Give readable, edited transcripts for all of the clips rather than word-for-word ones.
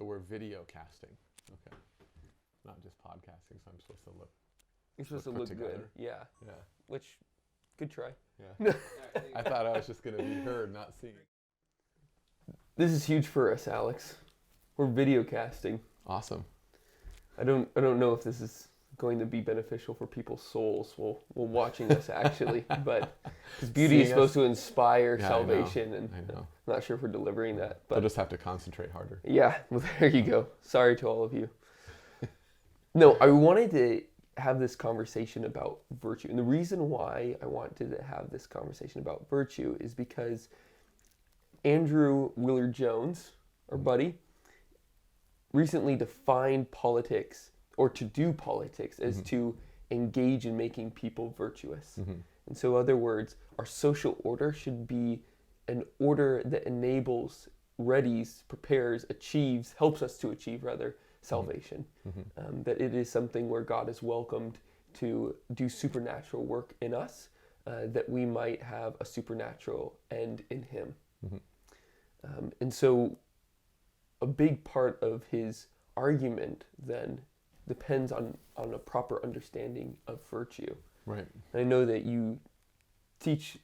So we're video casting. Okay. Not just podcasting, so I'm supposed to look. You're supposed to look good. Yeah. Yeah. Which, good try. Yeah. I thought I was just going to be heard, not seen. This is huge for us, Alex. We're video casting. Awesome. I don't know if this is going to be beneficial for people's souls while watching us actually, but because beauty Seeing is supposed us? to inspire Yeah, salvation, and I know. I'm not sure if we're delivering that. But We'll just have to concentrate harder. yeah, well, there you go. Sorry to all of you. No, I wanted to have this conversation about virtue. And the reason why I wanted to have this conversation about virtue is because Andrew Willard Jones, our buddy, recently defined politics, or to do politics, as to engage in making people virtuous. And so, in other words, our social order should be an order that enables, readies, prepares, achieves, helps us to achieve, rather, salvation. That it is something where God is welcomed to do supernatural work in us, that we might have a supernatural end in Him. And so a big part of his argument then depends on a proper understanding of virtue. Right. And I know that you teach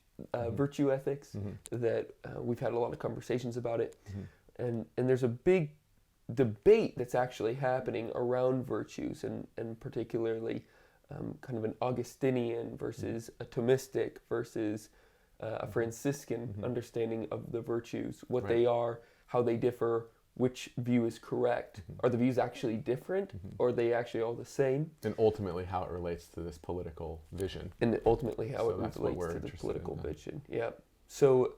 virtue ethics, that we've had a lot of conversations about it, and there's a big debate that's actually happening around virtues, and particularly kind of an Augustinian versus a Thomistic versus a Franciscan understanding of the virtues, what they are, how they differ, which view is correct. Are the views actually different, or are they actually all the same? And ultimately how it relates to this political vision. And ultimately how it relates to the political vision. Yeah. So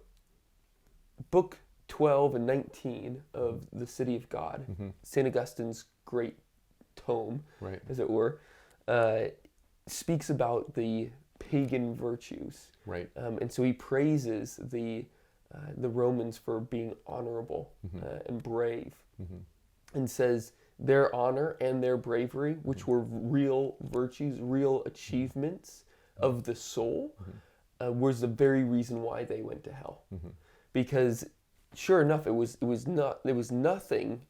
book 12 and 19 of The City of God, St. Augustine's great tome, as it were, speaks about the pagan virtues. Right. And so he praises the Romans for being honorable and brave, and says their honor and their bravery, which were real virtues, real achievements of the soul, was the very reason why they went to hell. Because sure enough, it was nothing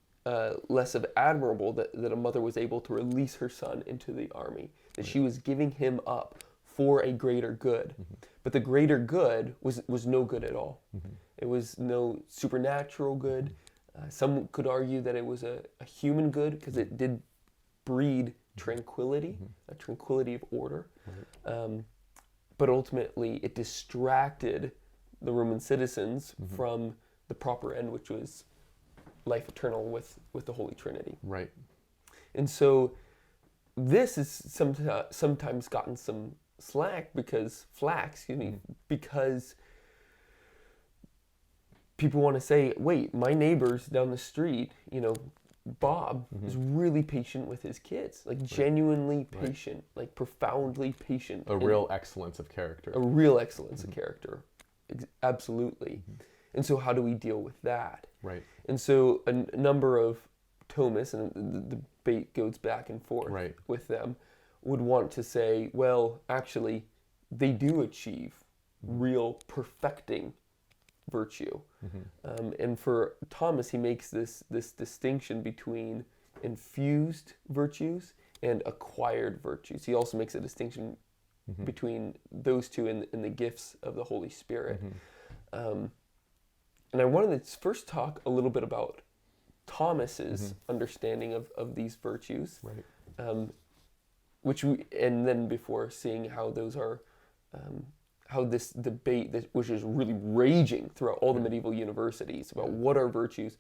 less of admirable that a mother was able to release her son into the army, that she was giving him up for a greater good. But the greater good was no good at all. It was no supernatural good. Some could argue that it was a human good, because it did breed tranquility, a tranquility of order. But ultimately, it distracted the Roman citizens from the proper end, which was life eternal with the Holy Trinity. Right. And so this is sometimes gotten some because people want to say, wait, my neighbors down the street, Bob is really patient with his kids, like genuinely patient, like profoundly patient. A real excellence of character. A real excellence of character. Absolutely. And so how do we deal with that? Right. And so a number of Thomists, and the debate goes back and forth with them, would want to say, well, actually, they do achieve real perfecting virtue. And for Thomas, he makes this distinction between infused virtues and acquired virtues. He also makes a distinction between those two in the gifts of the Holy Spirit. And I wanted to first talk a little bit about Thomas's understanding of these virtues. Right. And then before seeing how those are, how this debate, which is really raging throughout all the medieval universities about what are virtues,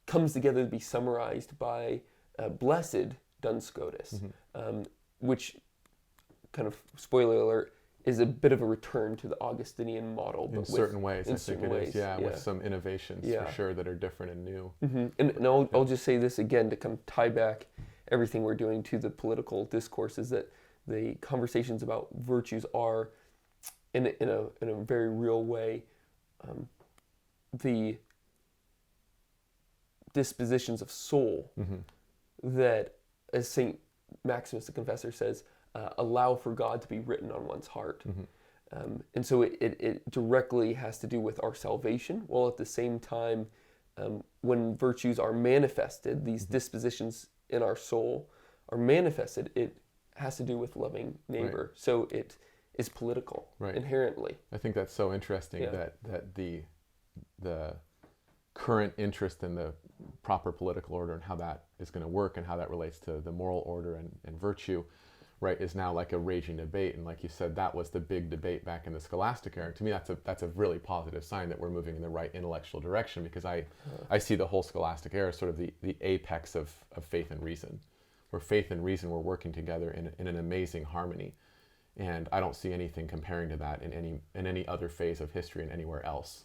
comes together to be summarized by Blessed Duns Scotus, which, kind of spoiler alert, is a bit of a return to the Augustinian model. But in certain ways, I think it is. Yeah, with some innovations for sure that are different and new. And I'll just say this again to kind of tie back everything we're doing to the political discourse, is that the conversations about virtues are, in a very real way, the dispositions of soul that, as St. Maximus the Confessor says, allow for God to be written on one's heart. And so it directly has to do with our salvation, while at the same time when virtues are manifested, these dispositions in our soul are manifested, it has to do with loving neighbor. Right. So it is political inherently. I think that's so interesting that the current interest in the proper political order and how that is going to work and how that relates to the moral order and virtue, right, is now like a raging debate. And like you said, that was the big debate back in the Scholastic era. To me, that's a really positive sign that we're moving in the right intellectual direction, because I see the whole Scholastic era as sort of the apex of faith and reason, where faith and reason were working together in an amazing harmony. And I don't see anything comparing to that in any other phase of history and anywhere else.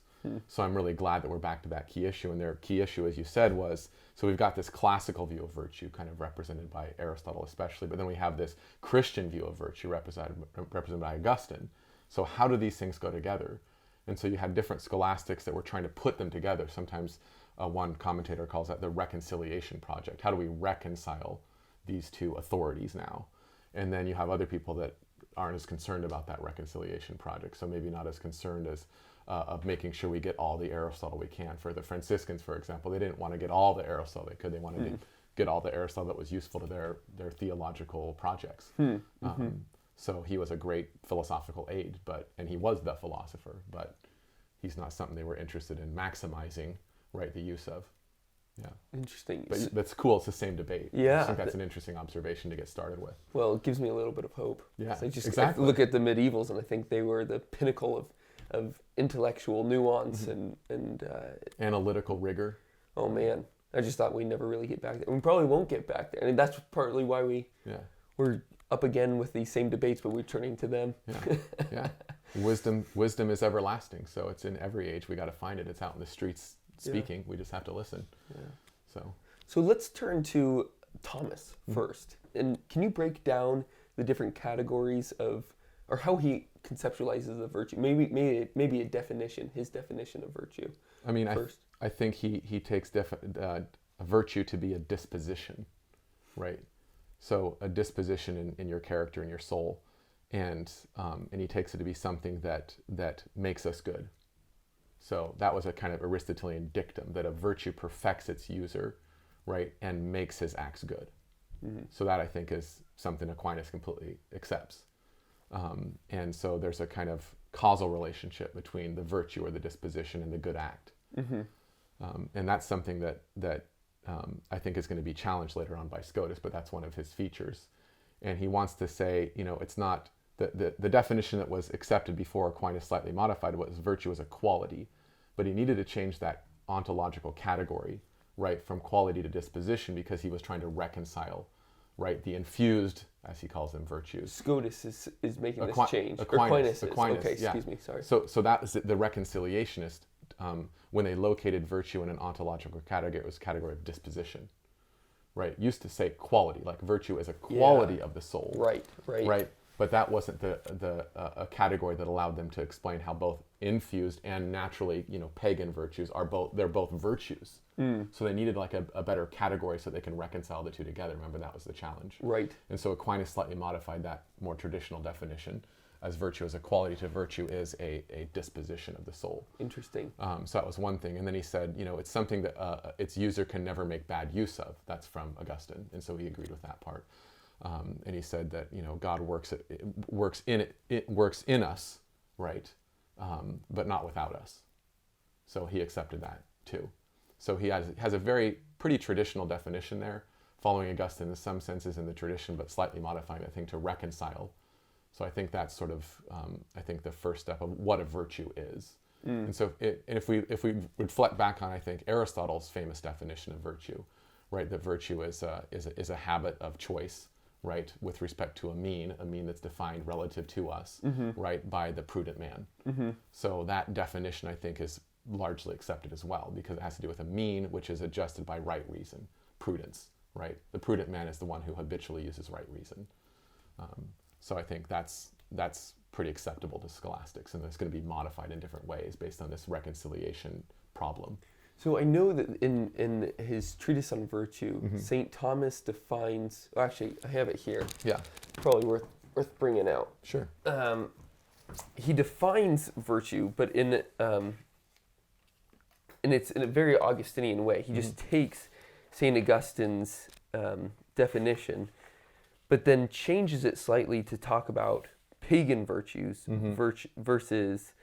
So I'm really glad that we're back to that key issue. And their key issue, as you said, was, so we've got this classical view of virtue kind of represented by Aristotle especially, but then we have this Christian view of virtue represented by Augustine. So how do these things go together? And so you had different scholastics that were trying to put them together. Sometimes one commentator calls that the reconciliation project. How do we reconcile these two authorities now? And then you have other people that aren't as concerned about that reconciliation project, so maybe not as concerned as of making sure we get all the Aristotle we can. For the Franciscans, for example, they didn't want to get all the Aristotle they could. They wanted to get all the Aristotle that was useful to their theological projects. So he was a great philosophical aid, and he was the philosopher, but he's not something they were interested in maximizing, right, the use of. Yeah. Interesting. But that's cool. It's the same debate. Yeah. I think that's an interesting observation to get started with. Well, it gives me a little bit of hope. Yeah, so exactly. I look at the medievals, and I think they were the pinnacle of intellectual nuance and analytical rigor. Oh man, I just thought we'd never really get back there. We probably won't get back there. I mean, that's partly why we're up again with these same debates, but we're turning to them. Yeah. Wisdom is everlasting, so it's in every age. We got to find it. It's out in the streets speaking. We just have to listen. So let's turn to Thomas first. And can you break down the different categories of, or how he conceptualizes the virtue? Maybe a definition, his definition of virtue. I mean, I think he takes a virtue to be a disposition, right? So a disposition in your character, in your soul, and he takes it to be something that makes us good. So that was a kind of Aristotelian dictum, that a virtue perfects its user, right, and makes his acts good. So that, I think, is something Aquinas completely accepts. And so there's a kind of causal relationship between the virtue or the disposition and the good act. And that's something that I think is going to be challenged later on by Scotus, but that's one of his features. And he wants to say, it's not, the definition that was accepted before Aquinas slightly modified was virtue as a quality, but he needed to change that ontological category, right, from quality to disposition, because he was trying to reconcile, right, the infused, as he calls them, virtues. Scotus is making this change. Aquinas. Okay, excuse me, sorry. So that was the reconciliationist, when they located virtue in an ontological category, it was a category of disposition, right? Used to say quality, like virtue as a quality of the soul. Right. But that wasn't a category that allowed them to explain how both infused and naturally, pagan virtues they're both virtues. So they needed like a better category so they can reconcile the two together. Remember, that was the challenge. Right. And so Aquinas slightly modified that more traditional definition as virtue as a quality to virtue is a disposition of the soul. Interesting. So that was one thing. And then he said, it's something that its user can never make bad use of. That's from Augustine. And so he agreed with that part. And he said that God works in us, right, but not without us. So he accepted that too. So he has a pretty traditional definition there, following Augustine in some senses in the tradition, but slightly modifying the thing to reconcile. So I think that's sort of the first step of what a virtue is. And so if we reflect back on, I think, Aristotle's famous definition of virtue, right, that virtue is a habit of choice, right, with respect to a mean that's defined relative to us, right, by the prudent man. So that definition, I think, is largely accepted as well, because it has to do with a mean which is adjusted by right reason, prudence, right? The prudent man is the one who habitually uses right reason. So I think that's pretty acceptable to scholastics, and it's going to be modified in different ways based on this reconciliation problem. So I know that in his treatise on virtue, St. Thomas defines, actually I have it here. Yeah. Probably worth bringing out. Sure. He defines virtue, but in and it's in a very Augustinian way. He just takes St. Augustine's definition, but then changes it slightly to talk about pagan virtues versus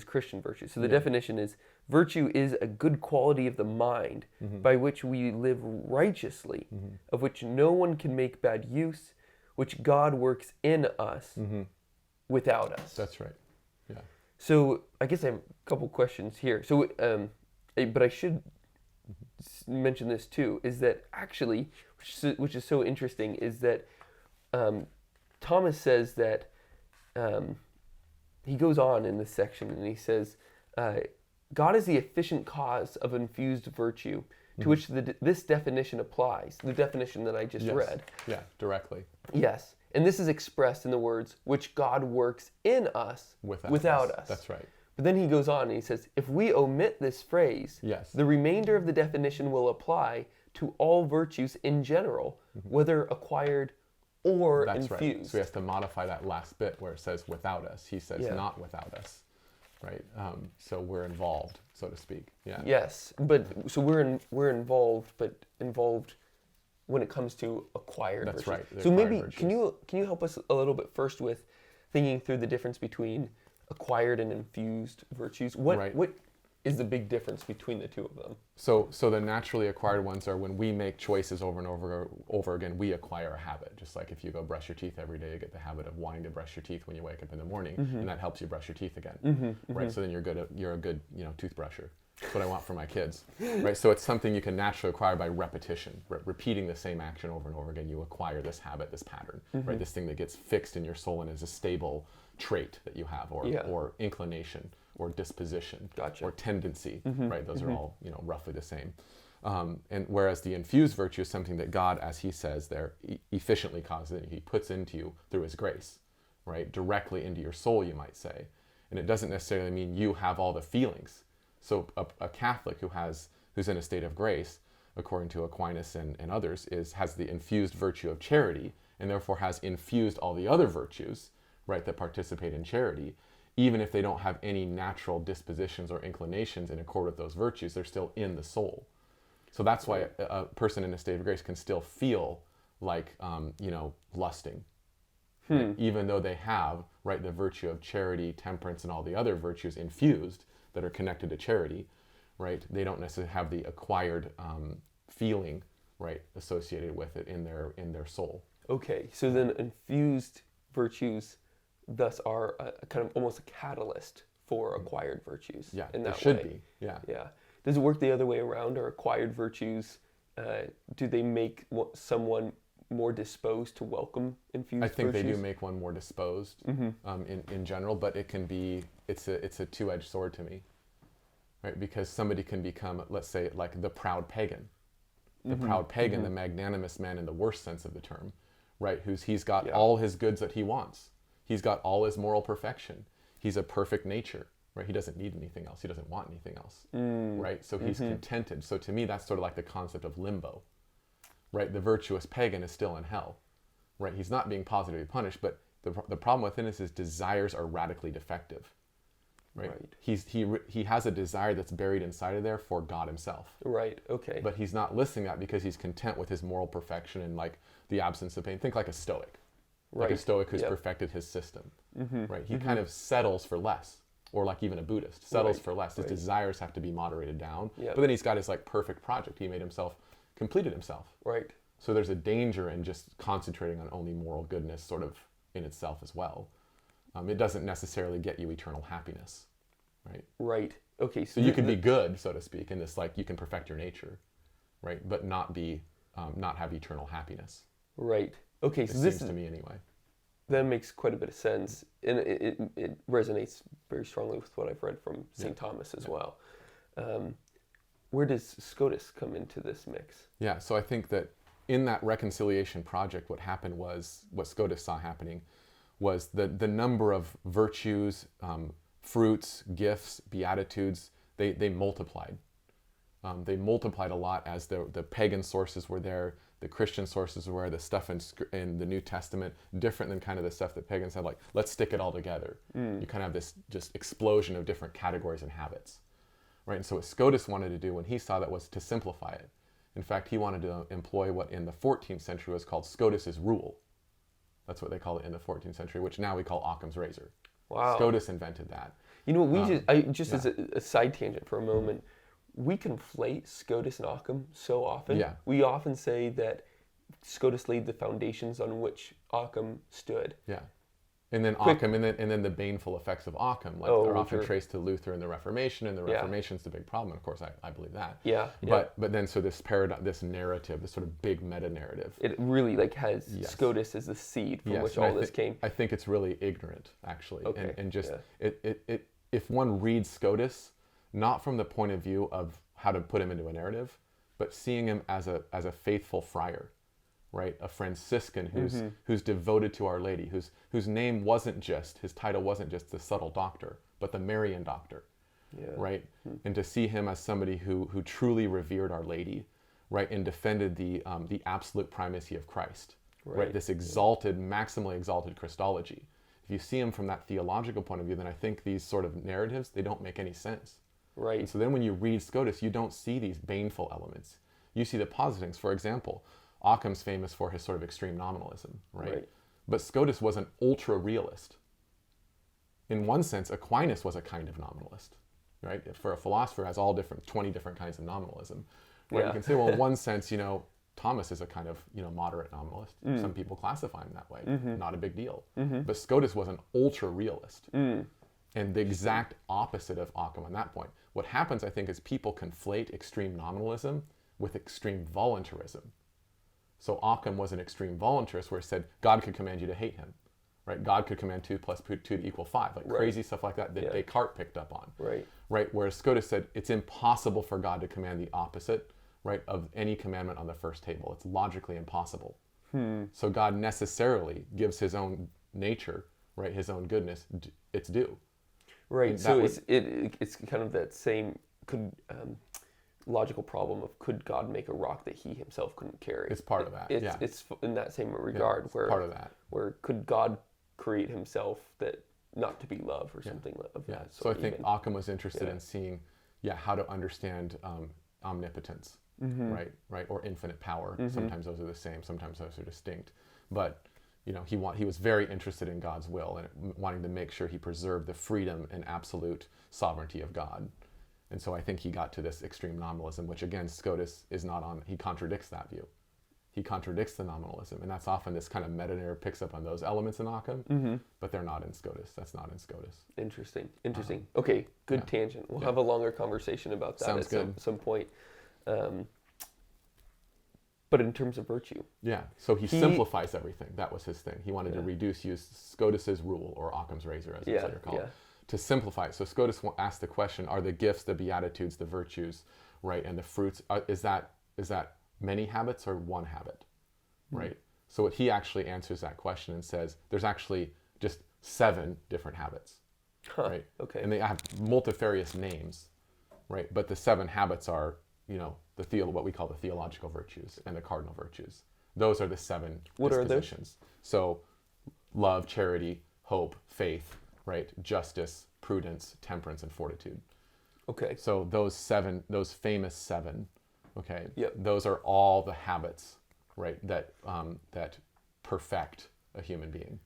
Christian virtues. So the definition is, virtue is a good quality of the mind by which we live righteously, of which no one can make bad use, which God works in us without us. That's right. Yeah. So I guess I have a couple questions here. So, but I should mention this too, is that actually, which is so interesting, is that Thomas says that he goes on in this section and he says, God is the efficient cause of infused virtue, to which this definition applies, the definition that I just read. Yeah, directly. Yes. And this is expressed in the words, which God works in us without us. That's right. But then he goes on and he says, if we omit this phrase, the remainder of the definition will apply to all virtues in general, whether acquired or infused. Right. So he has to modify that last bit where it says without us. He says not without us, right? So we're involved, so to speak. Yeah. Yes, but so we're involved, but involved when it comes to acquired virtues. That's right. So maybe can you help us a little bit first with thinking through the difference between acquired and infused virtues? What is the big difference between the two of them? So the naturally acquired ones are when we make choices over and over again, we acquire a habit. Just like if you go brush your teeth every day, you get the habit of wanting to brush your teeth when you wake up in the morning, and that helps you brush your teeth again, right? So then you're a good toothbrusher. That's what I want for my kids, right? So it's something you can naturally acquire by repetition, repeating the same action over and over again. You acquire this habit, this pattern, right? This thing that gets fixed in your soul and is a stable trait that you have, or inclination, or disposition, or tendency, right? Those are all roughly the same. And whereas the infused virtue is something that God, as he says there, efficiently causes it. He puts into you through his grace, right? Directly into your soul, you might say. And it doesn't necessarily mean you have all the feelings. So a Catholic who's in a state of grace, according to Aquinas and others, has the infused virtue of charity, and therefore has infused all the other virtues, right, that participate in charity. Even if they don't have any natural dispositions or inclinations in accord with those virtues, they're still in the soul. So that's why a person in a state of grace can still feel like, lusting, right? Even though they have, right, the virtue of charity, temperance, and all the other virtues infused that are connected to charity, right? They don't necessarily have the acquired feeling, right, associated with it in their soul. Okay, so then infused virtues thus are a kind of almost a catalyst for acquired virtues. Yeah, in that it should way. be. Yeah. Yeah. Does it work the other way around? Are acquired virtues, do they make someone more disposed to welcome infused virtues? I think they do make one more disposed in general, but it can be, it's a two-edged sword to me, right? Because somebody can become, let's say, like the proud pagan. The proud pagan, the magnanimous man in the worst sense of the term, right? He's got all his goods that he wants. He's got all his moral perfection. He's a perfect nature, right? He doesn't need anything else. He doesn't want anything else, right? So he's contented. So to me, that's sort of like the concept of limbo, right? The virtuous pagan is still in hell, right? He's not being positively punished, but the problem with him is his desires are radically defective, right? He has a desire that's buried inside of there for God himself. Right, okay. But he's not listing that because he's content with his moral perfection and like the absence of pain. Think like a Stoic. Like a Stoic who's perfected his system, right? He kind of settles for less, or like even a Buddhist settles for less. His desires have to be moderated down, but then he's got his like perfect project. He completed himself. Right. So there's a danger in just concentrating on only moral goodness sort of in itself as well. It doesn't necessarily get you eternal happiness, right? Right. Okay. So you can be good, so to speak, in this, like you can perfect your nature, right? But not have eternal happiness. Right. Okay, so this seems to me anyway. That makes quite a bit of sense, and it resonates very strongly with what I've read from St. Thomas as well. Where does Scotus come into this mix? Yeah, so I think that in that reconciliation project, what happened was, what Scotus saw happening was the number of virtues, fruits, gifts, beatitudes, they multiplied. They multiplied a lot as the pagan sources were there, the Christian sources were, the stuff in the New Testament, different than kind of the stuff that pagans had, like, let's stick it all together. You kind of have this just explosion of different categories and habits, right? And so what Scotus wanted to do when he saw that was to simplify it. In fact, he wanted to employ what in the 14th century was called Scotus's rule. That's what they call it in the 14th century, which now we call Occam's razor. Wow. Scotus invented that. You know, as a side tangent for a moment, we conflate Scotus and Occam so often. Yeah. We often say that Scotus laid the foundations on which Occam stood. Yeah. And then Occam, and then the baneful effects of Occam, are often traced to Luther and the Reformation, and the Reformation's the big problem. And of course, I believe that. Yeah. But then so this paradigm, this narrative, this sort of big meta narrative. It really has Scotus as the seed from which all this came. I think it's really ignorant, actually, Okay. and just if one reads Scotus, not from the point of view of how to put him into a narrative, but seeing him as a faithful friar. Right, a Franciscan who's devoted to Our Lady, whose name wasn't just, his title wasn't just the subtle doctor, but the Marian doctor, right? And to see him as somebody who truly revered Our Lady, right, and defended the absolute primacy of Christ, right? This exalted, maximally exalted Christology. If you see him from that theological point of view, then I think these sort of narratives, they don't make any sense. Right. And so then when you read Scotus, you don't see these baneful elements. You see the positive things. For example, Occam's famous for his sort of extreme nominalism, right? But Scotus was an ultra-realist. In one sense, Aquinas was a kind of nominalist, right? For a philosopher, has 20 different kinds of nominalism. Right? Yeah. You can say, well, in one sense, Thomas is a kind of, moderate nominalist. Some people classify him that way. Not a big deal. But Scotus was an ultra-realist. And the exact opposite of Occam on that point. What happens, I think, is people conflate extreme nominalism with extreme voluntarism. So Occam was an extreme voluntarist where he said God could command you to hate him, right? God could command 2 + 2 to equal 5, like crazy stuff like that Descartes picked up on. Right. Whereas Scotus said it's impossible for God to command the opposite, right, of any commandment on the first table. It's logically impossible. So God necessarily gives his own nature, right, his own goodness, its due. Right. And so it's kind of that same logical problem of could God make a rock that he himself couldn't carry? It's part of that. It's in that same regard where part of that. Where could God create himself that not to be love or something of that So I think Occam was interested in seeing how to understand omnipotence, right, or infinite power. Sometimes those are the same, sometimes those are distinct. But he was very interested in God's will and wanting to make sure he preserved the freedom and absolute sovereignty of God. And so I think he got to this extreme nominalism, which again, Scotus is not on, he contradicts that view. He contradicts the nominalism. And that's often this kind of meta-narrative picks up on those elements in Occam, but they're not in Scotus. That's not in Scotus. Interesting. Okay, good tangent. We'll have a longer conversation about that at some point. But in terms of virtue. Yeah, so he simplifies everything. That was his thing. He wanted to use Scotus's rule, or Occam's razor, as it's later called. To simplify it. So Scotus asked the question, are the gifts, the beatitudes, the virtues, right, and the fruits, is that many habits or one habit, right? So what he actually answers that question and says, there's actually just 7 different habits, right? Okay. And they have multifarious names, right? But the 7 habits are, what we call the theological virtues and the cardinal virtues. Those are the 7 dispositions. So love, charity, hope, faith, right? Justice, prudence, temperance, and fortitude. Okay. So those famous 7, okay? Yep. Those are all the habits, right, that perfect a human being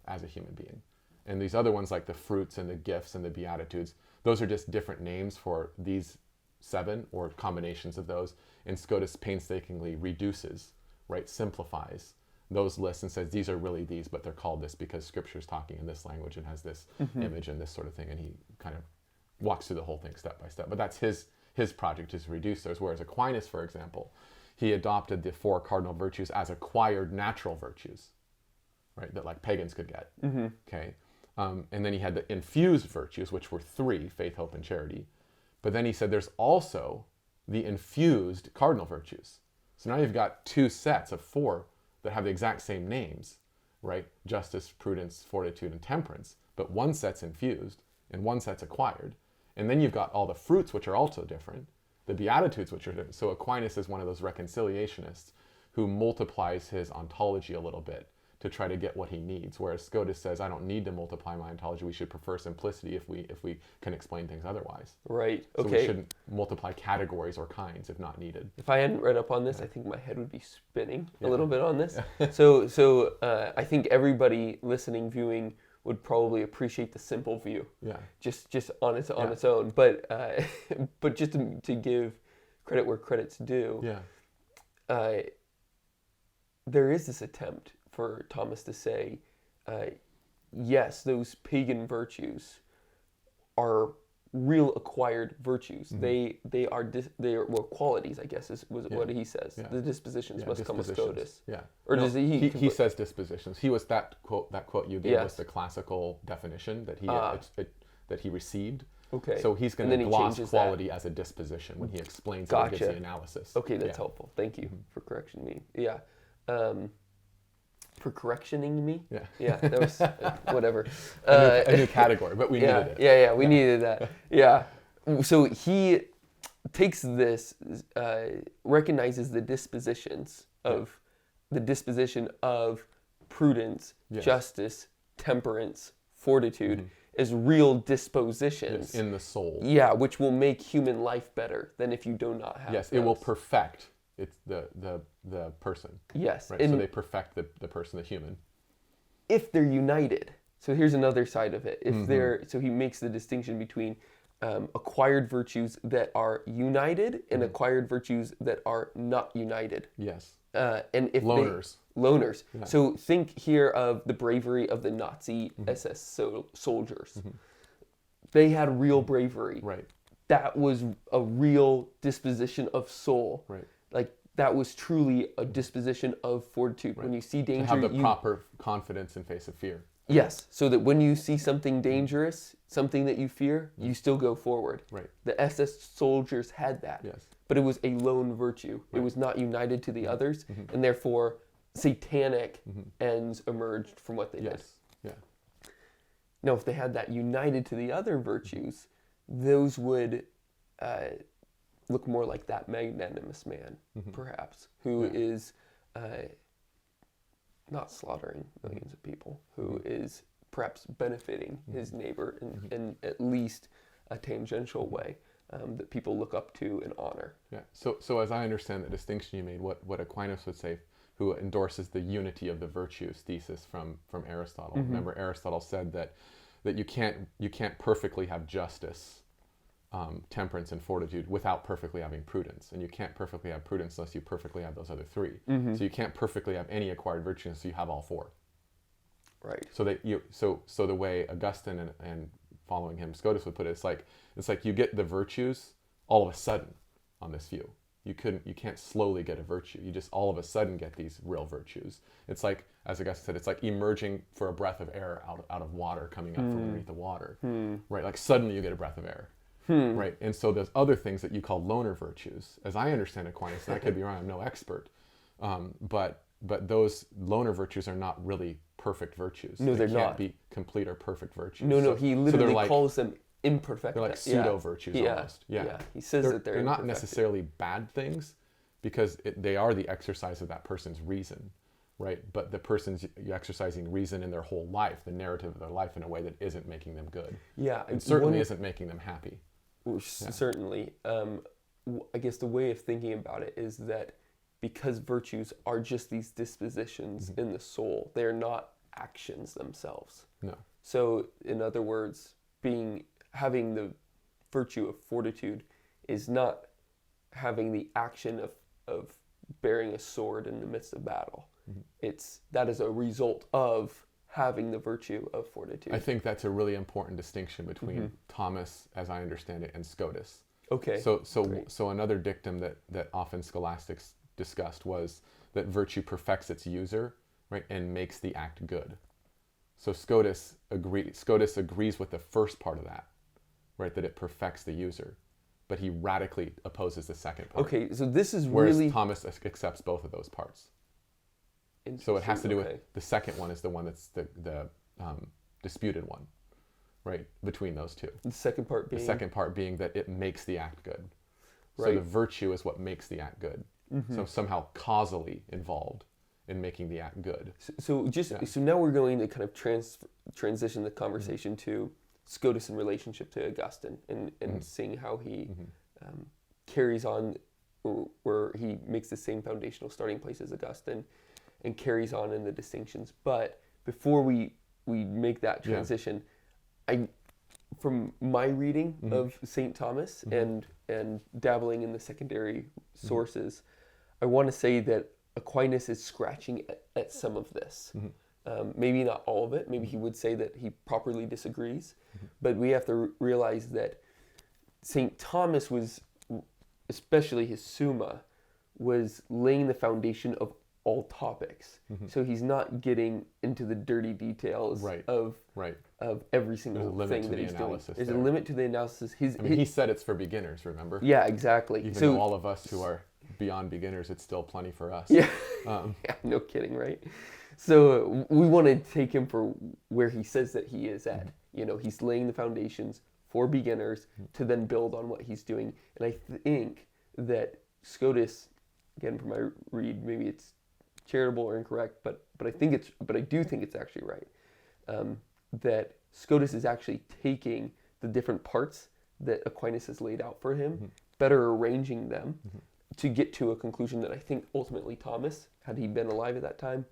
as a human being. And these other ones, like the fruits and the gifts and the beatitudes, those are just different names for these 7 or combinations of those. And Scotus painstakingly reduces, right, simplifies those lists and says these are really these, but they're called this because Scripture's talking in this language and has this image and this sort of thing, and he kind of walks through the whole thing step by step. But that's his project, is to reduce those. Whereas Aquinas, for example, he adopted the 4 cardinal virtues as acquired natural virtues, right, that like pagans could get. Okay, and then he had the infused virtues, which were 3: faith, hope, and charity. But then he said there's also the infused cardinal virtues. So now you've got 2 sets of 4 that have the exact same names, right? Justice, prudence, fortitude, and temperance. But one set's infused and one set's acquired. And then you've got all the fruits, which are also different. The beatitudes, which are different. So Aquinas is one of those reconciliationists who multiplies his ontology a little bit to try to get what he needs. Whereas Scotus says, I don't need to multiply my ontology. We should prefer simplicity if we can explain things otherwise. Right. So Okay. we shouldn't multiply categories or kinds if not needed. If I hadn't read up on this, I think my head would be spinning a Yeah. little bit on this. So I think everybody listening, viewing, would probably appreciate the simple view, Yeah. just on its Yeah. own. But but just to give credit where credit's due, Yeah. there is this attempt for Thomas to say, yes, those pagan virtues are real acquired virtues. Mm-hmm. They are well, qualities, I guess, was Yeah. what he says. Yeah. The dispositions Yeah, must come with dispositions. Scotus. Yeah. Or No, does he says dispositions. He was that quote you gave Yes. was the classical definition that he that he received. Okay. So he's going And to then he gloss changes quality as a disposition when he explains it and gives Gotcha. the analysis. Okay, that's Yeah. helpful. Thank you Mhm. for correcting me. Yeah. For correctioning me? Yeah. Yeah, that was whatever. A new category, but we yeah, needed it. Yeah, we needed that. Yeah. So he takes this, recognizes the dispositions of the disposition of prudence, Yes. justice, temperance, fortitude as real dispositions. Yes, in the soul. Yeah, which will make human life better than if you do not have Yes, those. it will perfect the person. Yes. Right. And So they perfect the person, the human. if they're united. So here's another side of it. If Mm-hmm. they're, so he makes the distinction between acquired virtues that are united Mm-hmm. and acquired virtues that are not united. Yes. And if Loners. loners. Yeah. So think here of the bravery of the Nazi Mm-hmm. SS soldiers. They had real bravery. Right. That was a real disposition of soul. Right. Like that was truly a disposition of fortitude. When you see To danger, have the you proper confidence in face of fear. yes, so that when you see something dangerous, something that you fear, you still go forward. Right. The SS soldiers had that. Yes. But it was a lone virtue. It was not united to the others, and therefore satanic ends emerged from what they did. Yes. Yeah. Now, if they had that united to the other virtues, those would look more like that magnanimous man, perhaps, who is not slaughtering millions of people, who is perhaps benefiting his neighbor in at least a tangential way that people look up to and honor. Yeah. So as I understand the distinction you made, what Aquinas would say, who endorses the unity of the virtues thesis from Aristotle. Remember, Aristotle said that you can't perfectly have justice, temperance, and fortitude without perfectly having prudence, and you can't perfectly have prudence unless you perfectly have those other three. So you can't perfectly have any acquired virtue unless you have all four. Right. So that so the way Augustine and following him Scotus would put it, it's like you get the virtues all of a sudden on this view. You can't slowly get a virtue. You just all of a sudden get these real virtues. It's like, as Augustine said, it's like emerging for a breath of air out of water coming up from underneath the water. Right? Like suddenly you get a breath of air. Right? And so there's other things that you call loner virtues. As I understand Aquinas, and I could be wrong, I'm no expert, but those loner virtues are not really perfect virtues. No, they're can't not. be complete or perfect virtues. No, he literally they're like, calls them imperfect. they're like pseudo virtues almost. Yeah. He says that they're not imperfected. necessarily bad things, because they are the exercise of that person's reason, right? But the person's exercising reason in their whole life, the narrative of their life, in a way that isn't making them good. Yeah, It certainly isn't making them happy. Certainly. I guess the way of thinking about it is that because virtues are just these dispositions in the soul, they're not actions themselves. No. So, in other words, having the virtue of fortitude is not having the action of bearing a sword in the midst of battle. That is a result of having the virtue of fortitude. I think that's a really important distinction between Thomas, as I understand it, and Scotus. Okay. So another dictum that often scholastics discussed was that virtue perfects its user, right, and makes the act good. So Scotus agrees with the first part of that, right, that it perfects the user, but he radically opposes the second part. Okay, so this is Whereas really Thomas accepts both of those parts. So it has to do with the second one is the one that's the disputed one, right, between those two. the second part being The second part being that it makes the act good. So Right. the virtue is what makes the act good. So somehow causally involved in making the act good. So now we're going to kind of transition the conversation to Scotus in relationship to Augustine and seeing how he carries on, where he makes the same foundational starting place as Augustine and carries on in the distinctions. But before we make that transition, from my reading of St. Thomas and dabbling in the secondary sources, I want to say that Aquinas is scratching at some of this. Maybe not all of it. Maybe he would say that he properly disagrees. But we have to realize that St. Thomas was, especially his Summa, was laying the foundation of all topics. So he's not getting into the dirty details of every single thing that he's doing. There's a limit to the analysis. He said it's for beginners, remember? Yeah, exactly. Even though all of us who are beyond beginners, it's still plenty for us. Yeah, yeah, no kidding, right? So we want to take him for where he says that he is at. You know, he's laying the foundations for beginners to then build on what he's doing. And I think that Scotus, again, from my read, maybe it's charitable or incorrect, but I do think it's actually right. That Scotus is actually taking the different parts that Aquinas has laid out for him, better arranging them to get to a conclusion that I think ultimately Thomas, had he been alive at that time,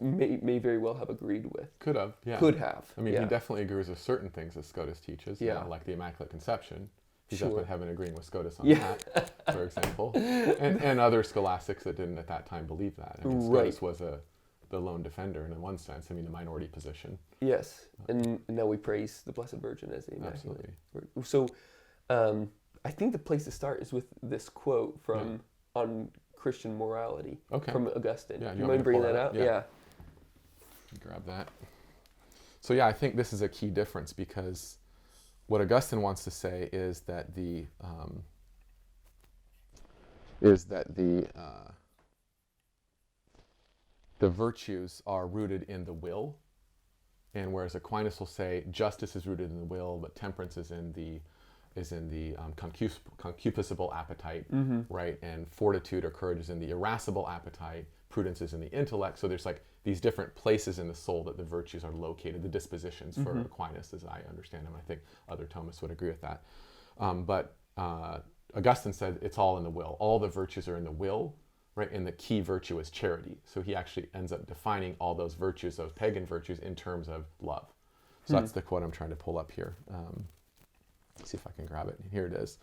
may very well have agreed with. Could have, yeah. Could have. I mean, he definitely agrees with certain things that Scotus teaches, like the Immaculate Conception. He's definitely having agreeing with Scotus on that, for example. And other scholastics that didn't at that time believe that. I mean, Scotus was the lone defender in one sense, I mean, the minority position. Yes, and now we praise the Blessed Virgin as the Immaculate. Absolutely. So I think the place to start is with this quote from On Christian Morality from Augustine. Do you mind bringing that out? Yeah. Grab that. So I think this is a key difference, because what Augustine wants to say is that the virtues are rooted in the will, and whereas Aquinas will say justice is rooted in the will, but temperance is in the concupiscible appetite, right? And fortitude or courage is in the irascible appetite. Prudence is in the intellect. So there's like these different places in the soul that the virtues are located, the dispositions for Aquinas, as I understand them. I think other Thomists would agree with that. But Augustine said it's all in the will. All the virtues are in the will, right? And the key virtue is charity. So he actually ends up defining all those virtues, those pagan virtues, in terms of love. So that's the quote I'm trying to pull up here. Let's see if I can grab it. Here it is.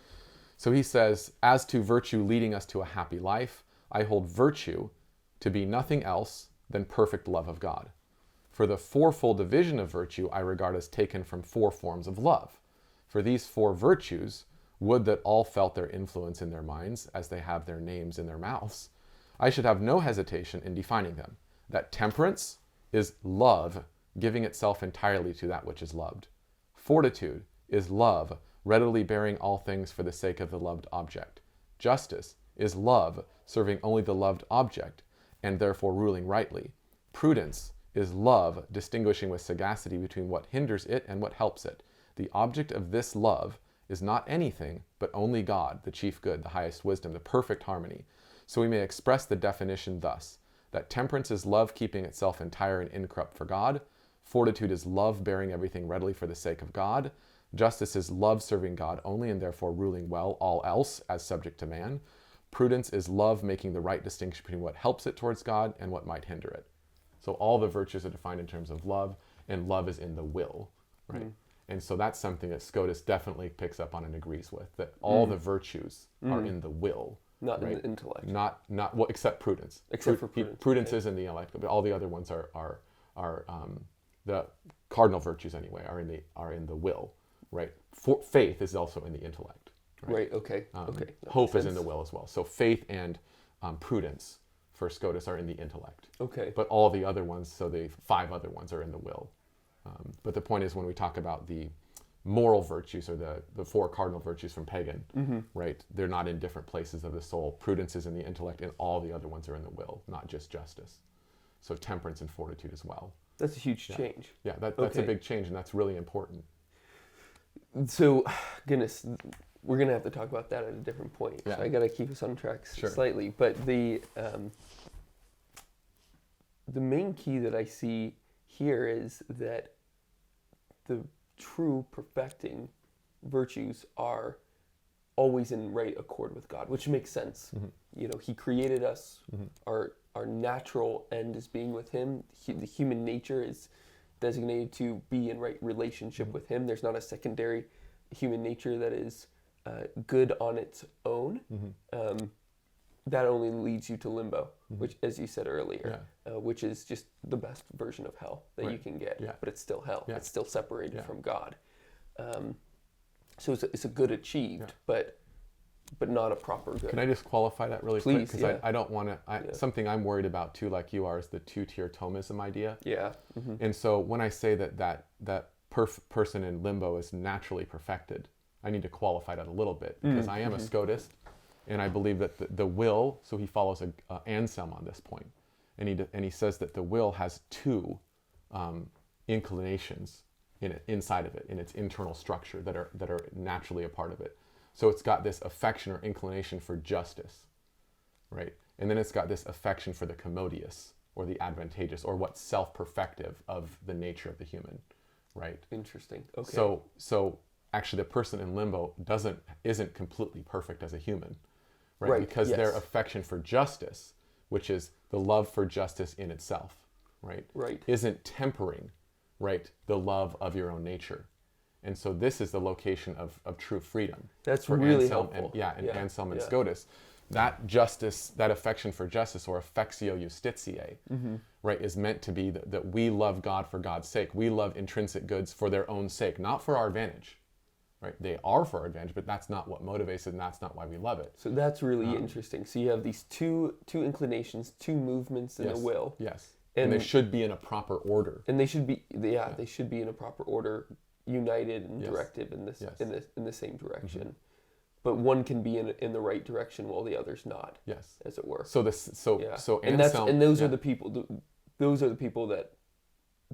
So he says, "As to virtue leading us to a happy life, I hold virtue to be nothing else than perfect love of God. For the fourfold division of virtue I regard as taken from four forms of love. For these four virtues, would that all felt their influence in their minds, as they have their names in their mouths. I should have no hesitation in defining them. That temperance is love, giving itself entirely to that which is loved. Fortitude is love, readily bearing all things for the sake of the loved object. Justice is love, serving only the loved object, and therefore ruling rightly. Prudence is love, distinguishing with sagacity between what hinders it and what helps it. The object of this love is not anything, but only God, the chief good, the highest wisdom, the perfect harmony. So we may express the definition thus, that temperance is love keeping itself entire and incorrupt for God. Fortitude is love bearing everything readily for the sake of God. Justice is love serving God only and therefore ruling well all else as subject to man. Prudence is love making the right distinction between what helps it towards God and what might hinder it." So all the virtues are defined in terms of love, and love is in the will, right? And so that's something that Scotus definitely picks up on and agrees with, that all the virtues are in the will. Not in the intellect. Not well, except prudence. Except for prudence. Prudence is in the intellect, but all the other ones are the cardinal virtues anyway, are in the will, right? For faith is also in the intellect. Right. Okay. Hope is in the will as well. So faith and prudence for Scotus are in the intellect. Okay. But all the other ones, so the 5 other ones, are in the will. But the point is, when we talk about the moral virtues or the 4 cardinal virtues from pagan, right? They're not in different places of the soul. Prudence is in the intellect, and all the other ones are in the will, not just justice. So temperance and fortitude as well. That's a huge change. Yeah, that's a big change, and that's really important. So, goodness, we're going to have to talk about that at a different point. Yeah. So I got to keep us on track slightly. But the main key that I see here is that the true perfecting virtues are always in right accord with God, which makes sense. He created us. Our natural end is being with Him. The human nature is designated to be in right relationship with Him. There's not a secondary human nature that is good on its own. That only leads you to limbo, which, as you said earlier, which is just the best version of hell that you can get. But it's still hell. It's still separated from God. So it's a good achieved, but not a proper good. Can I just qualify that really quick? Because I don't want to. Something I'm worried about too, like you are, is the two-tier Thomism idea. And so when I say that person in limbo is naturally perfected, I need to qualify that a little bit, because I am a Scotist, and I believe that the will. So he follows Anselm on this point, and he says that the will has two inclinations inside of it, in its internal structure, that are naturally a part of it. So it's got this affection or inclination for justice, right? And then it's got this affection for the commodious or the advantageous, or what's self-perfective of the nature of the human, right? Interesting. Okay. So actually, the person in limbo isn't completely perfect as a human, right? Because their affection for justice, which is the love for justice in itself, right? Isn't tempering, right, the love of your own nature. And so this is the location of true freedom. That's for really Anselm helpful. Anselm and Scotus. That justice, that affection for justice, or affectio justitiae, right, is meant to be that we love God for God's sake. We love intrinsic goods for their own sake, not for our advantage. Right? They are for our advantage, but that's not what motivates it, and that's not why we love it. So that's really interesting. So you have these two inclinations, two movements in the will. Yes. And they should be in a proper order. And they should be they should be in a proper order, united and directive in the same direction. But one can be in the right direction while the other's not. Yes. As it were. So and those are the people. Those are the people that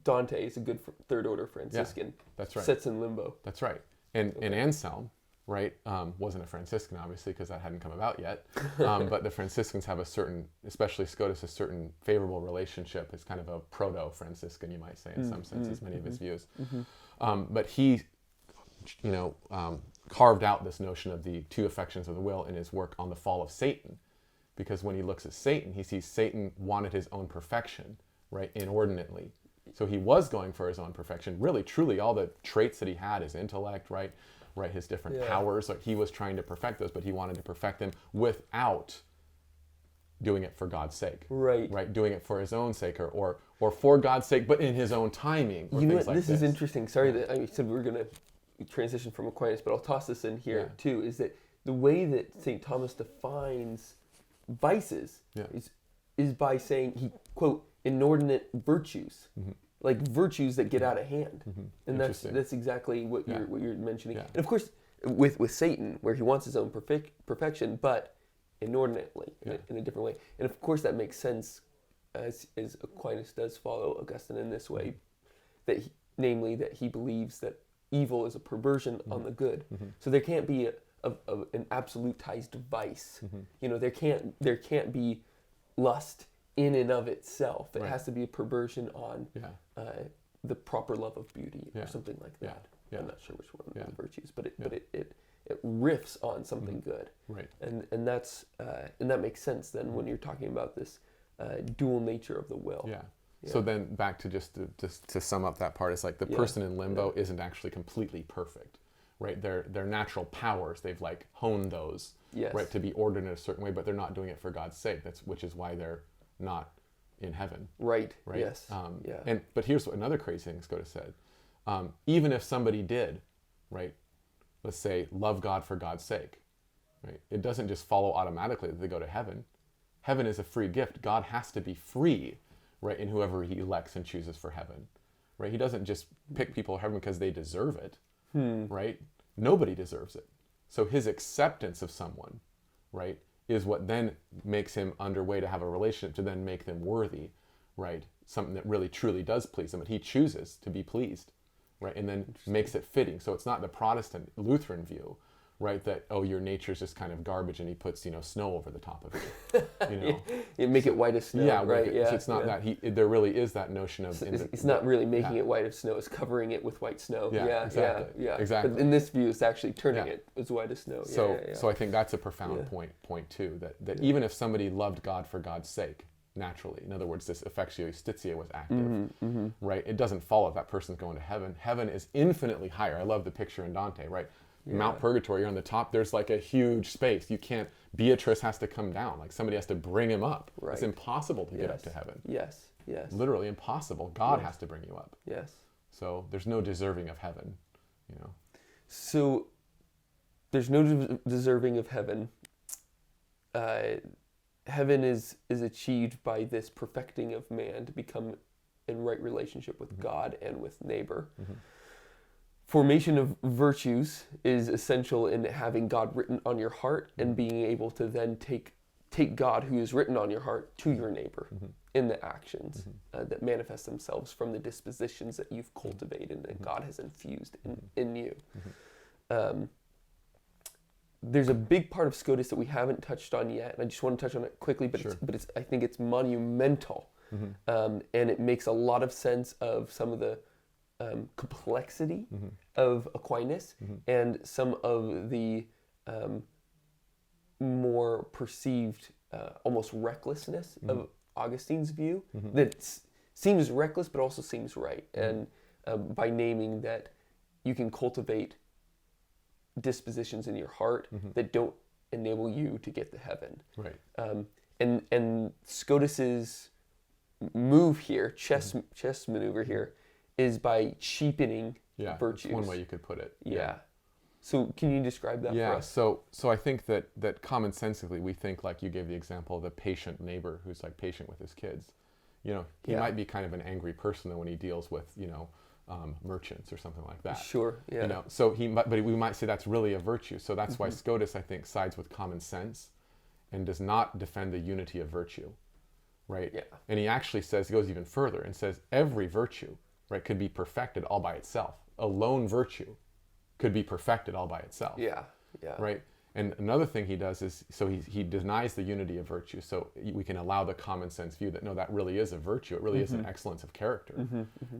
Dante is a good third order Franciscan. That's right. Sets in limbo. That's right. And Anselm, right, wasn't a Franciscan, obviously, because that hadn't come about yet. But the Franciscans have a certain, especially Scotus, a certain favorable relationship. It's kind of a proto-Franciscan, you might say, in some senses, many of his views. But he, carved out this notion of the two affections of the will in his work on the fall of Satan. Because when he looks at Satan, he sees Satan wanted his own perfection, right, inordinately. So he was going for his own perfection. Really, truly, all the traits that he had, his intellect, right, his different powers, like he was trying to perfect those, but he wanted to perfect them without doing it for God's sake. Right, doing it for his own sake, or for God's sake, but in his own timing. Or you know things what? like This is interesting. Sorry that I said we were going to transition from Aquinas, but I'll toss this in here too. Is that the way that St. Thomas defines vices is by saying he, quote, inordinate virtues, like virtues that get out of hand, and that's exactly what you're mentioning. And of course, with Satan, where he wants his own perfection, but inordinately in a different way. And of course, that makes sense, as Aquinas does follow Augustine in this way, namely that he believes that evil is a perversion on the good. So there can't be an absolutized vice. There can't be lust in and of itself. It has to be a perversion on the proper love of beauty or something like that. I'm not sure which one of the virtues, but it riffs on something good. And that makes sense then when you're talking about this dual nature of the will. So then back to just to sum up that part, it's like the person in limbo isn't actually completely perfect, right? Their natural powers, they've like honed those, right, to be ordered in a certain way, but they're not doing it for God's sake. Which is why they're not in heaven. Right. Yes. But here's what another crazy thing Scotus said. Even if somebody did, right, let's say, love God for God's sake, right? It doesn't just follow automatically that they go to heaven. Heaven is a free gift. God has to be free, right, in whoever he elects and chooses for heaven, right? He doesn't just pick people for heaven because they deserve it, right? Nobody deserves it. So his acceptance of someone, right, is what then makes him underway to have a relationship to then make them worthy, right? Something that really truly does please him, and he chooses to be pleased, right? And then makes it fitting. So it's not the Protestant Lutheran view, right? That, oh, your nature's just kind of garbage, and he puts, snow over the top of it, You make it white as snow, Yeah, right? So it's not that there really is that notion of... It's not really making it white as snow, it's covering it with white snow. Exactly. But in this view, it's actually turning it as white as snow. So I think that's a profound point too, that even if somebody loved God for God's sake, naturally, in other words, this affectio justitia was active, right? It doesn't follow that person's going to heaven. Heaven is infinitely higher. I love the picture in Dante, right? Mount Purgatory, you're on the top, there's like a huge space. You can't, Beatrice has to come down, like somebody has to bring him up. Right. It's impossible to get up to heaven. Yes. Literally impossible. God has to bring you up. Yes. So there's no deserving of heaven, So there's no deserving of heaven. Heaven is achieved by this perfecting of man to become in right relationship with God and with neighbor. Formation of virtues is essential in having God written on your heart and being able to then take God who is written on your heart to your neighbor in the actions that manifest themselves from the dispositions that you've cultivated and that God has infused in you. There's a big part of Scotus that we haven't touched on yet, and I just want to touch on it quickly, but I think it's monumental, and it makes a lot of sense of some of the complexity of Aquinas and some of the more perceived almost recklessness of Augustine's view that seems reckless but also seems right, and by naming that you can cultivate dispositions in your heart that don't enable you to get to heaven. Right. And Scotus's move here, chess maneuver here, is by cheapening virtues. That's one way you could put it. Yeah. So can you describe that for us? So I think that commonsensically we think, like you gave the example of the patient neighbor who's like patient with his kids. He might be kind of an angry person though when he deals with, merchants or something like that. Sure, yeah. So but we might say that's really a virtue. So that's why Scotus, I think, sides with common sense and does not defend the unity of virtue, right? Yeah. And he actually says, he goes even further and says every virtue, right, could be perfected all by itself. A lone virtue could be perfected all by itself. Yeah. Right? And another thing he does is, so he denies the unity of virtue. So we can allow the common sense view that, no, that really is a virtue. It really is an excellence of character.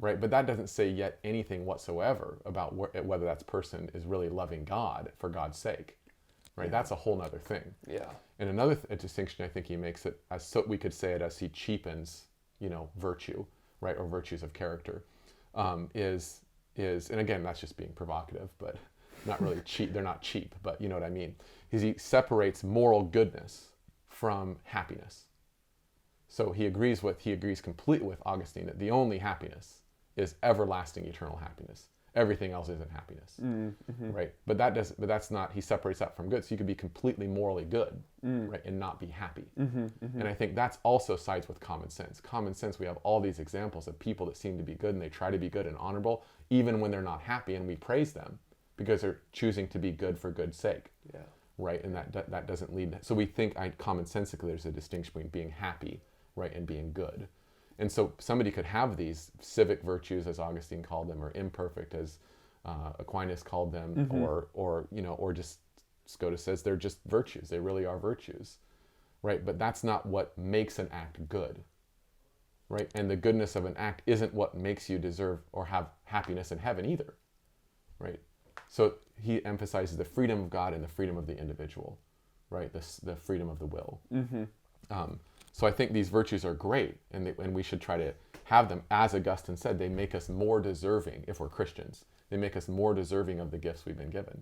Right? But that doesn't say yet anything whatsoever about whether that person is really loving God for God's sake. Right? That's a whole other thing. Yeah. And another distinction I think he makes it, as so we could say it as he cheapens, virtue, right, or virtues of character, is, and again, that's just being provocative, but not really cheap. They're not cheap, but you know what I mean. He separates moral goodness from happiness. So he agrees completely with Augustine that the only happiness is everlasting eternal happiness. Everything else isn't happiness, right? But that's not. He separates that from good. So you could be completely morally good, right, and not be happy. And I think that's also sides with common sense. Common sense. We have all these examples of people that seem to be good and they try to be good and honorable, even when they're not happy, and we praise them because they're choosing to be good for good's sake. Yeah. Right, and that doesn't lead. So we think commonsensically there's a distinction between being happy, right, and being good. And so somebody could have these civic virtues, as Augustine called them, or imperfect, as Aquinas called them, or just Scotus says they're just virtues. They really are virtues, right? But that's not what makes an act good, right? And the goodness of an act isn't what makes you deserve or have happiness in heaven either, right? So he emphasizes the freedom of God and the freedom of the individual, right? The freedom of the will. So I think these virtues are great, and we should try to have them. As Augustine said, they make us more deserving, if we're Christians. They make us more deserving of the gifts we've been given,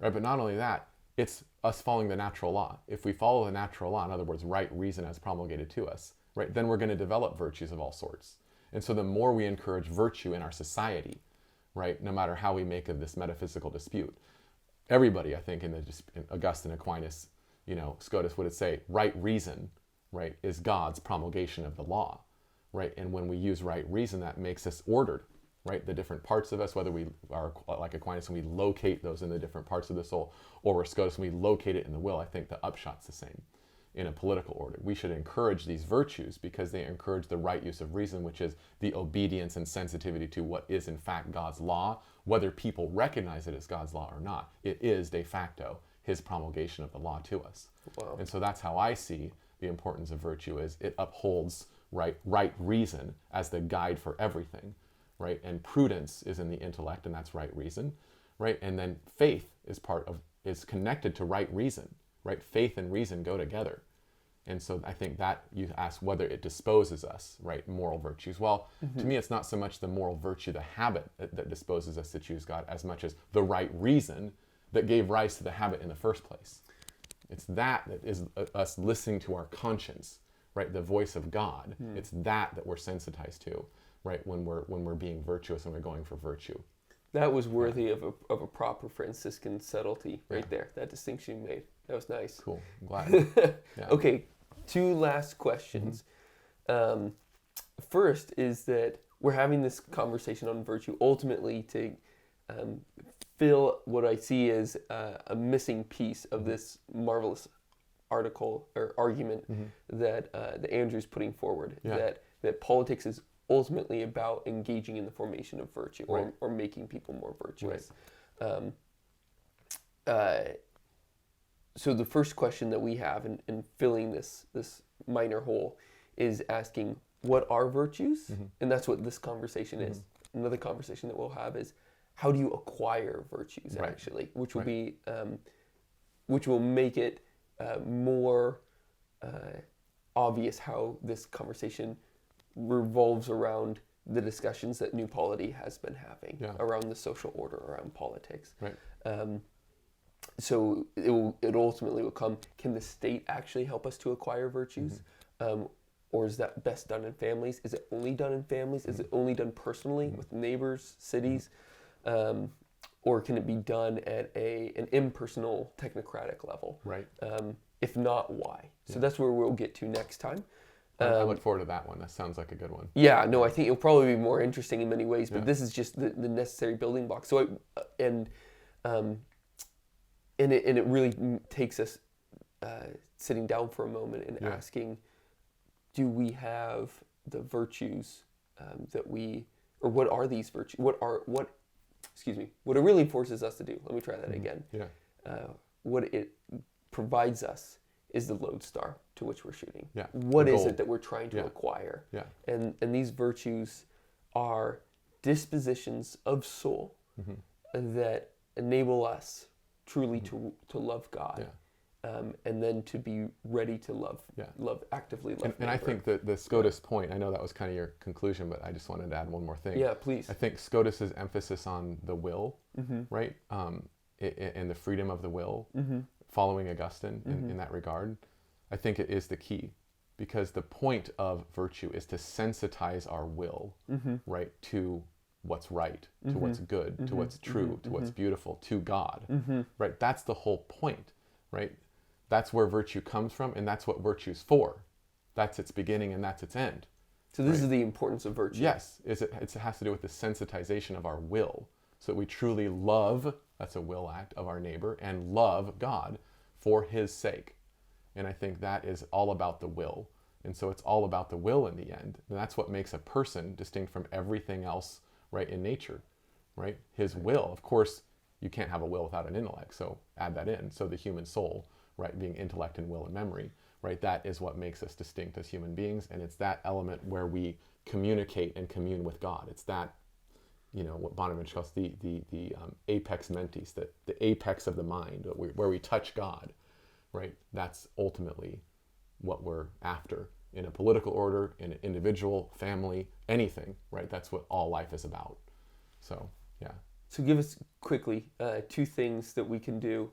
right? But not only that, it's us following the natural law. If we follow the natural law, in other words, right reason as promulgated to us, right, then we're going to develop virtues of all sorts. And so the more we encourage virtue in our society, right, no matter how we make of this metaphysical dispute, everybody, I think, in Augustine, Aquinas, Scotus would say right reason, right, is God's promulgation of the law, right? And when we use right reason, that makes us ordered, right? The different parts of us, whether we are like Aquinas and we locate those in the different parts of the soul, or we're Scotus and we locate it in the will, I think the upshot's the same. in a political order. We should encourage these virtues because they encourage the right use of reason, which is the obedience and sensitivity to what is in fact God's law, whether people recognize it as God's law or not. It is de facto his promulgation of the law to us. Wow. And so that's how I see the importance of virtue, is it upholds right reason as the guide for everything, right? And prudence is in the intellect, and that's right reason, right? And then faith is connected to right reason, right? Faith and reason go together. And so I think that you ask whether it disposes us, right? Moral virtues. Well, to me, it's not so much the moral virtue, the habit that disposes us to choose God, as much as the right reason that gave rise to the habit in the first place. It's that is us listening to our conscience, right? The voice of God. It's that we're sensitized to, right? When we're being virtuous and we're going for virtue. That was worthy of a proper Franciscan subtlety right there. That distinction you made. That was nice. Cool. I'm glad. Yeah. Okay, 2 last questions. First is that we're having this conversation on virtue ultimately to fill what I see as a missing piece of this marvelous article or argument that Andrew's putting forward. That politics is ultimately about engaging in the formation of virtue, or making people more virtuous. So the first question that we have in filling this minor hole is asking, what are virtues? And that's what this conversation is. Another conversation that we'll have is, how do you acquire virtues actually, which will be which will make it more obvious how this conversation revolves around the discussions that New Polity has been having around the social order, around politics. So it ultimately will come, can the state actually help us to acquire virtues? Or is that best done in families? Is it only done in families? Is it only done personally with neighbors, cities? Or can it be done at an impersonal, technocratic level? If not, why? So that's where we'll get to next time. I look forward to that one. That sounds like a good one. Yeah, no, I think it'll probably be more interesting in many ways, but this is just the necessary building block. So, it really takes us sitting down for a moment and asking, do we have the virtues or what are these virtues? What it really forces us to do, let me try that again. What it provides us is the lodestar to which we're shooting. What is it that we're trying to acquire? And these virtues are dispositions of soul that enable us truly to love God, and then to be ready to actively love. And I think that the Scotus point, I know that was kind of your conclusion, but I just wanted to add one more thing. Yeah, please. I think Scotus's emphasis on the will, right, and the freedom of the will, following Augustine in that regard, I think it is the key, because the point of virtue is to sensitize our will, right, to what's right, to what's good, to what's true, to what's beautiful, to God, right? That's the whole point, right? That's where virtue comes from, and that's what virtue's for. That's its beginning and that's its end. So this is the importance of virtue. Yes, it has to do with the sensitization of our will, so that we truly love, that's a will act, of our neighbor, and love God for his sake. And I think that is all about the will. And so it's all about the will in the end. And that's what makes a person distinct from everything else, right, in nature, right? His will. Of course, you can't have a will without an intellect, so add that in. So the human soul, right, being intellect and will and memory, right, that is what makes us distinct as human beings. And it's that element where we communicate and commune with God. It's that, what Bonaventure calls the apex mentis, the apex of the mind, where we touch God, right? That's ultimately what we're after in a political order, in an individual, family, anything, right? That's what all life is about. So, yeah. So give us quickly 2 things that we can do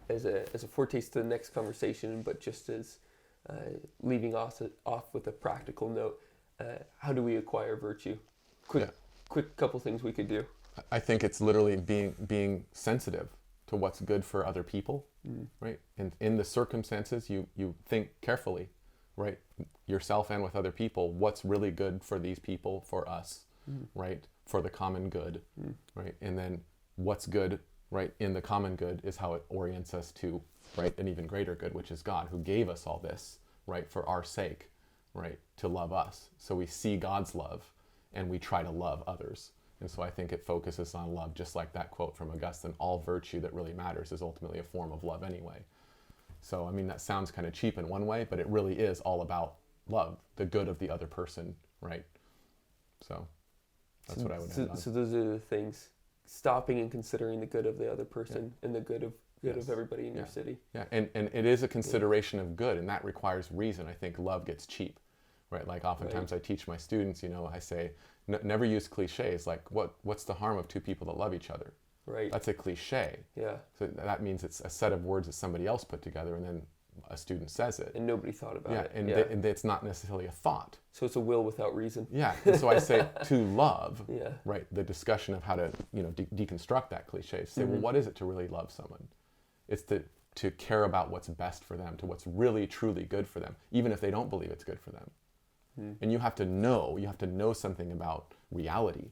as a foretaste to the next conversation, but just as leaving off with a practical note. How do we acquire virtue? Quick couple things we could do. I think it's literally being sensitive to what's good for other people, right? And in the circumstances, you think carefully, right? Yourself and with other people, what's really good for these people, for us, right? For the common good, right? And then what's good right, in the common good is how it orients us to, right, an even greater good, which is God, who gave us all this, right, for our sake, right, to love us. So we see God's love and we try to love others. And so I think it focuses on love, just like that quote from Augustine, all virtue that really matters is ultimately a form of love anyway. So, I mean, that sounds kind of cheap in one way, but it really is all about love, the good of the other person, right? So that's what I would add on. So those are the things, stopping and considering the good of the other person and the good of everybody in your city. Yeah, and it is a consideration of good, and that requires reason. I think love gets cheap, right? Like oftentimes I teach my students, I say, never use cliches, like what's the harm of two people that love each other? Right. That's a cliche. Yeah. So that means it's a set of words that somebody else put together, and then a student says it. And nobody thought about it. And it's not necessarily a thought. So it's a will without reason. Yeah. And so I say to love, Yeah. right, the discussion of how to, deconstruct that cliche. Say, well, what is it to really love someone? It's to care about what's best for them, to what's really, truly good for them, even if they don't believe it's good for them. And you have to know something about reality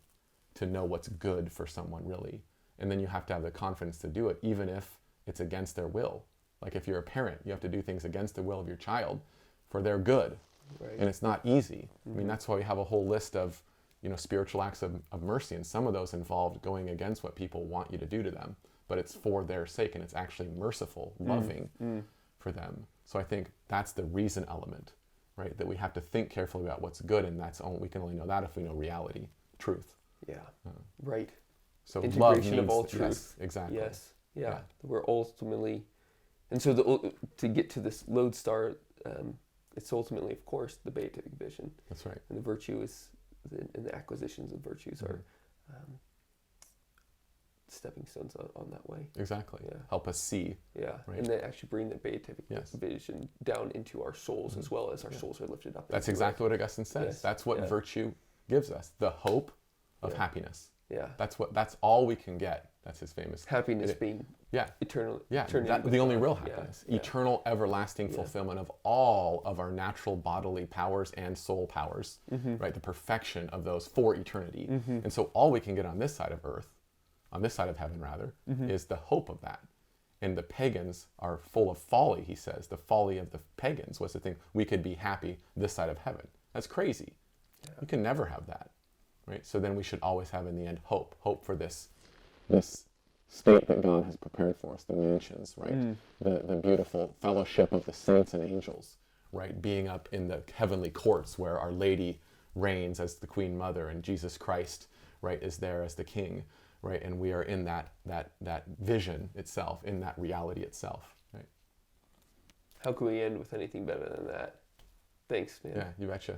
to know what's good for someone really. And then you have to have the confidence to do it, even if it's against their will. Like if you're a parent, you have to do things against the will of your child for their good. Right. And it's not easy. I mean, that's why we have a whole list of, spiritual acts of mercy. And some of those involved going against what people want you to do to them. But it's for their sake, and it's actually merciful, loving for them. So I think that's the reason element, right? That we have to think carefully about what's good, and we can only know that if we know reality, truth. Yeah. Right. So Integration love of all means, truth. yes, exactly. Yes. Yeah. We're ultimately, and so to get to this lodestar, it's ultimately, of course, the beatific vision. That's right. And the virtue is, and the acquisitions of virtues are stepping stones on that way. Exactly. Yeah. Help us see. Yeah. Right. And they actually bring the beatific Yes. vision down into our souls as well as our souls are lifted up. That's exactly what Augustine says. Yes. That's what virtue gives us, the hope of happiness. Yeah. That's all we can get. That's his famous Happiness being eternal. Yeah, eternity the only with real God. happiness. Yeah. Eternal, everlasting fulfillment of all of our natural bodily powers and soul powers, right? The perfection of those for eternity. And so all we can get on this side of earth, on this side of heaven rather, is the hope of that. And the pagans are full of folly, he says. The folly of the pagans was to think we could be happy this side of heaven. That's crazy. Yeah. You can never have that, right? So then we should always have in the end hope for this state that God has prepared for us, the mansions, right? The beautiful fellowship of the saints and angels, right? Being up in the heavenly courts where Our Lady reigns as the Queen Mother and Jesus Christ, right, is there as the King, right? And we are in that vision itself, in that reality itself, right? How can we end with anything better than that? Thanks, man. Yeah, you betcha.